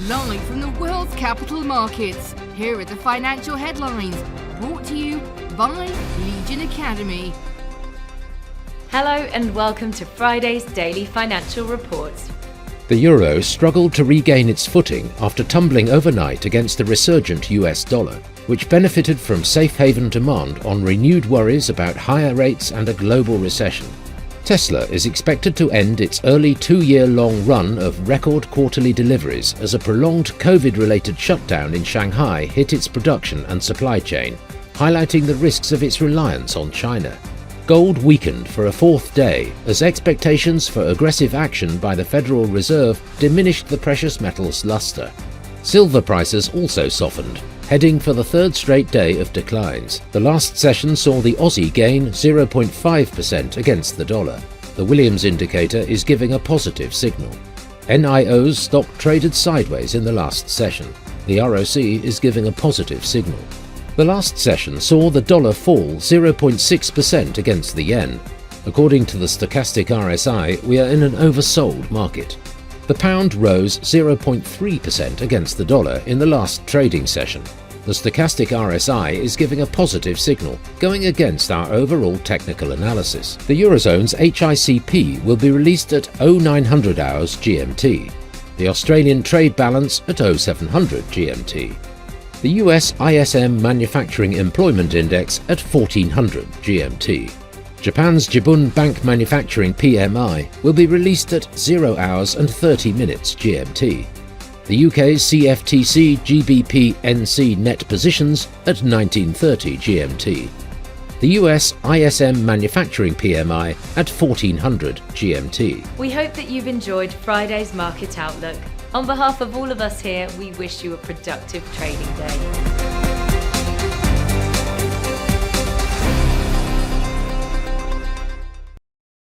Live from the world's capital markets, here are the financial headlines, brought to you by Legion Academy. Hello and welcome to Friday's Daily Financial Reports. The euro struggled to regain its footing after tumbling overnight against the resurgent US dollar, which benefited from safe haven demand on renewed worries about higher rates and a global recession. Tesla is expected to end its early 2-year-long run of record quarterly deliveries as a prolonged COVID-related shutdown in Shanghai hit its production and supply chain, highlighting the risks of its reliance on China. Gold weakened for a fourth day as expectations for aggressive action by the Federal Reserve diminished the precious metal's luster. Silver prices also softened, heading for the third straight day of declines. The last session saw the Aussie gain 0.5% against the dollar. The Williams indicator is giving a positive signal. NIO's stock traded sideways in the last session. The ROC is giving a positive signal. The last session saw the dollar fall 0.6% against the yen. According to the stochastic RSI, we are in an oversold market. The pound rose 0.3% against the dollar in the last trading session. The stochastic RSI is giving a positive signal, going against our overall technical analysis. The Eurozone's HICP will be released at 0900 hours GMT. The Australian trade balance at 0700 GMT. The US ISM Manufacturing Employment Index at 1400 GMT. Japan's Jibun Bank Manufacturing PMI will be released at 0 hours and 30 minutes GMT. The UK's CFTC GBP NC net positions at 1930 GMT. The US ISM Manufacturing PMI at 1400 GMT. We hope that you've enjoyed Friday's Market Outlook. On behalf of all of us here, we wish you a productive trading day.